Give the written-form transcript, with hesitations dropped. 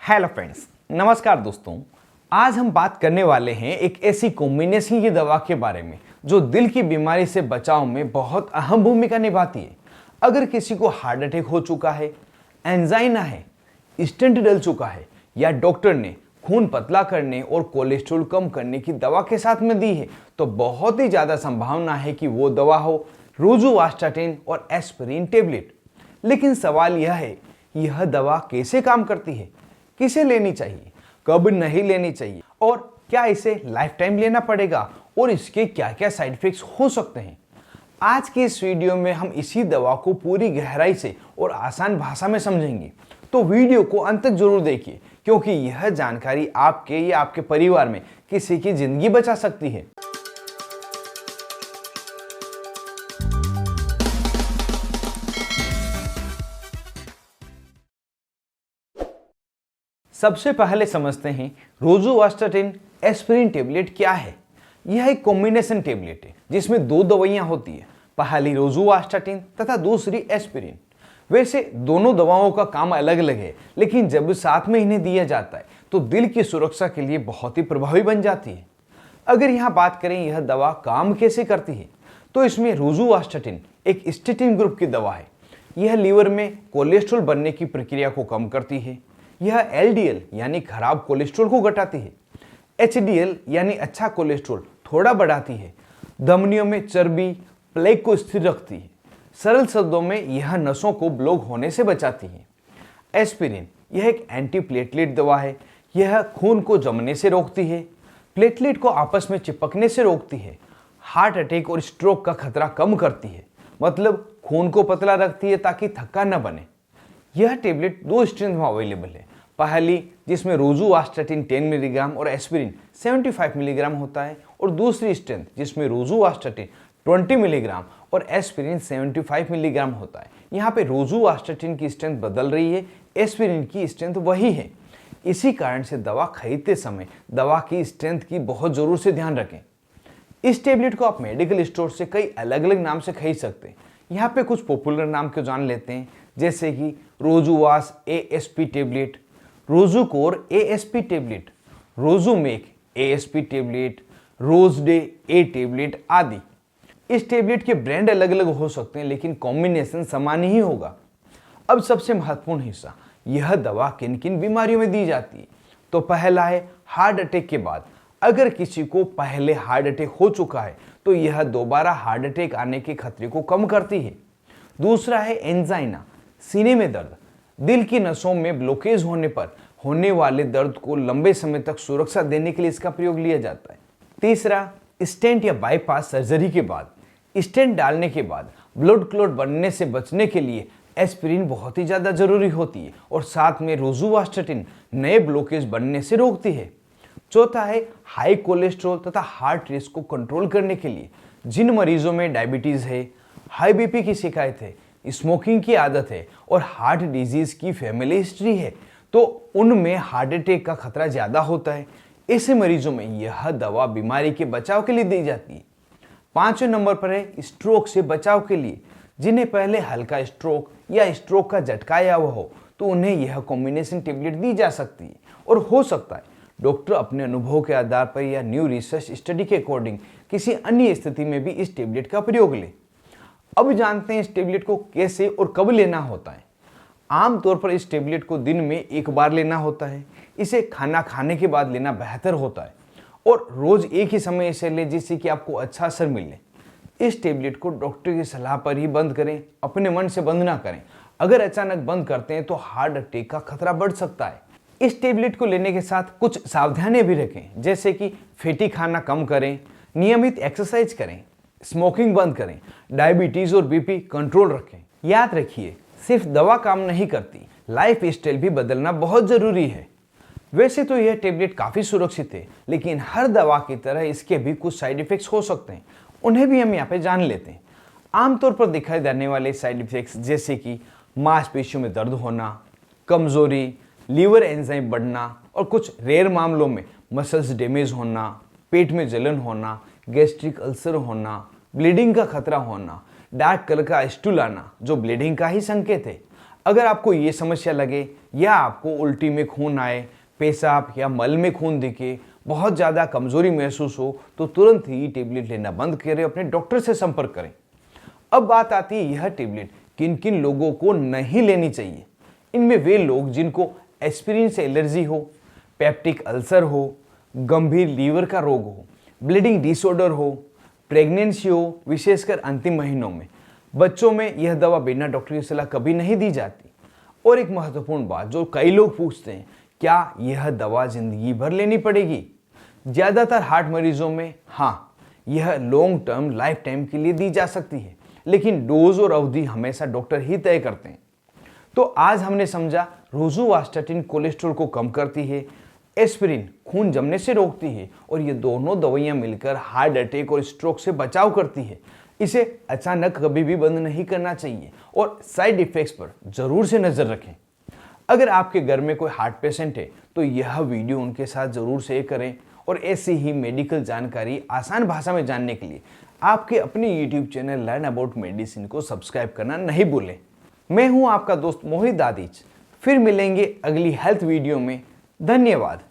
Hello friends, नमस्कार दोस्तों। आज हम बात करने वाले हैं एक ऐसी कॉम्बिनेशन की दवा के बारे में जो दिल की बीमारी से बचाव में बहुत अहम भूमिका निभाती है। अगर किसी को हार्ट अटैक हो चुका है, एंजाइना है, स्टेंट डल चुका है या डॉक्टर ने खून पतला करने और कोलेस्ट्रॉल कम करने की दवा के साथ में दी है, तो बहुत ही ज़्यादा संभावना है कि वो दवा हो रोजुवास्टाटिन और एस्पिरिन टेबलेट। लेकिन सवाल यह है, यह दवा कैसे काम करती है, किसे लेनी चाहिए, कब नहीं लेनी चाहिए और क्या इसे लाइफ टाइम लेना पड़ेगा और इसके क्या क्या साइड इफेक्ट्स हो सकते हैं। आज के इस वीडियो में हम इसी दवा को पूरी गहराई से और आसान भाषा में समझेंगे, तो वीडियो को अंत तक जरूर देखिए क्योंकि यह जानकारी आपके या आपके परिवार में किसी की जिंदगी बचा सकती है। सबसे पहले समझते हैं रोजुवास्टाटिन एस्पिरिन टेबलेट क्या है। यह एक कॉम्बिनेशन टेबलेट है जिसमें दो दवाइयां होती है, पहली रोजुवास्टाटिन तथा दूसरी एस्पिरिन। वैसे दोनों दवाओं का काम अलग अलग है, लेकिन जब साथ में इन्हें दिया जाता है तो दिल की सुरक्षा के लिए बहुत ही प्रभावी बन जाती है। अगर यहाँ बात करें यह दवा काम कैसे करती है, तो इसमें रोजुवास्टाटिन एक स्टेटिन ग्रुप की दवा है। यह लीवर में कोलेस्ट्रॉल बनने की प्रक्रिया को कम करती है। यह एलडीएल यानी खराब कोलेस्ट्रॉल को घटाती है। एचडीएल यानी अच्छा कोलेस्ट्रॉल थोड़ा बढ़ाती है। धमनियों में चर्बी प्लेग को स्थिर रखती है। सरल शब्दों में यह नसों को ब्लॉक होने से बचाती है। एस्पिरिन यह एक एंटी प्लेटलेट दवा है। यह खून को जमने से रोकती है, प्लेटलेट को आपस में चिपकने से रोकती है, हार्ट अटैक और स्ट्रोक का खतरा कम करती है, मतलब खून को पतला रखती है ताकि थक्का न बने। यह टेबलेट दो स्ट्रेंथ में अवेलेबल है। पहली जिसमें रोजुवास्टाटिन 10 मिलीग्राम और एस्पिरिन 75 मिलीग्राम होता है, और दूसरी स्ट्रेंथ जिसमें रोजुवास्टाटिन 20 मिलीग्राम और एस्पिरिन 75 मिलीग्राम होता है। यहाँ पे रोजुवास्टाटिन की स्ट्रेंथ बदल रही है, एस्पिरिन की स्ट्रेंथ वही है। इसी कारण से दवा खरीदते समय दवा की स्ट्रेंथ की बहुत जरूर से ध्यान रखें। इस टेबलेट को आप मेडिकल स्टोर से कई अलग अलग नाम से खरीद सकते हैं। यहाँ पे कुछ पॉपुलर नाम को जान लेते हैं, जैसे कि Rosuvas ASP tablet, Rozucor ASP tablet, Rosumac ASP tablet, Rozday A tablet आदि। इस टेबलेट के ब्रांड अलग अलग हो सकते हैं, लेकिन कॉम्बिनेशन समान ही होगा। अब सबसे महत्वपूर्ण हिस्सा, यह दवा किन किन बीमारियों में दी जाती है। तो पहला है हार्ट अटैक के बाद। अगर किसी को पहले हार्ट अटैक हो चुका है तो यह दोबारा हार्ट अटैक आने के खतरे को कम करती है। दूसरा है एंजाइना, सीने में दर्द। दिल की नसों में ब्लॉकेज होने पर होने वाले दर्द को लंबे समय तक सुरक्षा देने के लिए इसका प्रयोग लिया जाता है। तीसरा स्टेंट या बाईपास सर्जरी के बाद। स्टेंट डालने के बाद ब्लड क्लॉट बनने से बचने के लिए एस्पिरिन बहुत ही ज़्यादा जरूरी होती है, और साथ में रोजुवास्टाटिन नए ब्लॉकेज बनने से रोकती है। चौथा है हाई कोलेस्ट्रॉल तथा हार्ट रेट को कंट्रोल करने के लिए। जिन मरीजों में डायबिटीज़ है, हाई बीपी की शिकायत है, स्मोकिंग की आदत है और हार्ट डिजीज की फैमिली हिस्ट्री है, तो उनमें हार्ट अटैक का खतरा ज़्यादा होता है। ऐसे मरीजों में यह दवा बीमारी के बचाव के लिए दी जाती है। पांचवें नंबर पर है स्ट्रोक से बचाव के लिए। जिन्हें पहले हल्का स्ट्रोक या स्ट्रोक का झटका आया हुआ हो, तो उन्हें यह कॉम्बिनेशन टेबलेट दी जा सकती है। और हो सकता है डॉक्टर अपने अनुभव के आधार पर या न्यू रिसर्च स्टडी के अकॉर्डिंग किसी अन्य स्थिति में भी इस टेबलेट का प्रयोग ले। अब जानते हैं इस टेबलेट को कैसे और कब लेना होता है। आमतौर पर इस टेबलेट को दिन में एक बार लेना होता है। इसे खाना खाने के बाद लेना बेहतर होता है, और रोज एक ही समय इसे लें जिससे कि आपको अच्छा असर मिले। इस टेबलेट को डॉक्टर की सलाह पर ही बंद करें, अपने मन से बंद ना करें। अगर अचानक बंद करते हैं तो हार्ट अटैक का खतरा बढ़ सकता है। इस टेबलेट को लेने के साथ कुछ सावधानियां भी रखें, जैसे कि फैटी खाना कम करें, नियमित एक्सरसाइज करें, स्मोकिंग बंद करें, डायबिटीज और बीपी कंट्रोल रखें। याद रखिए, सिर्फ दवा काम नहीं करती, लाइफ स्टाइल भी बदलना बहुत जरूरी है। वैसे तो यह टेबलेट काफी सुरक्षित है, लेकिन हर दवा की तरह इसके भी कुछ साइड इफेक्ट्स हो सकते हैं। उन्हें भी हम यहाँ पे जान लेते हैं। आमतौर पर दिखाई देने वाले साइड इफेक्ट्स जैसे कि मांसपेशियों में दर्द होना, कमजोरी, लीवर एंजाइम बढ़ना और कुछ रेयर मामलों में मसल्स डैमेज होना, पेट में जलन होना, गैस्ट्रिक अल्सर होना, ब्लीडिंग का खतरा होना, डार्क कलर का स्टूल आना जो ब्लीडिंग का ही संकेत है। अगर आपको ये समस्या लगे या आपको उल्टी में खून आए, पेशाब या मल में खून दिखे, बहुत ज़्यादा कमजोरी महसूस हो, तो तुरंत ही टेबलेट लेना बंद करें, अपने डॉक्टर से संपर्क करें। अब बात आती है यह टेबलेट किन किन लोगों को नहीं लेनी चाहिए। इनमें वे लोग जिनको एस्पिरिन से एलर्जी हो, पेप्टिक अल्सर हो, गंभीर लीवर का रोग हो, ब्लीडिंग डिसऑर्डर हो, प्रेगनेंसी हो, विशेषकर अंतिम महीनों में। बच्चों में यह दवा बिना डॉक्टर की सलाह कभी नहीं दी जाती। और एक महत्वपूर्ण बात जो कई लोग पूछते हैं, क्या यह दवा जिंदगी भर लेनी पड़ेगी? ज़्यादातर हार्ट मरीजों में हाँ, यह लॉन्ग टर्म लाइफ टाइम के लिए दी जा सकती है, लेकिन डोज और अवधि हमेशा डॉक्टर ही तय करते हैं। तो आज हमने समझा रोजुवास्टाटिन कोलेस्ट्रॉल को कम करती है, एस्पिरिन खून जमने से रोकती है, और ये दोनों दवाइयाँ मिलकर हार्ट अटैक और स्ट्रोक से बचाव करती है। इसे अचानक कभी भी बंद नहीं करना चाहिए और साइड इफेक्ट्स पर जरूर से नजर रखें। अगर आपके घर में कोई हार्ट पेशेंट है तो यह वीडियो उनके साथ जरूर शेयर करें, और ऐसी ही मेडिकल जानकारी आसान भाषा में जानने के लिए आपके अपने YouTube channel learn about medicine को सब्सक्राइब करना नहीं भूलें। मैं हूं आपका दोस्त मोहित दादीच। फिर मिलेंगे अगली हेल्थ वीडियो में। धन्यवाद।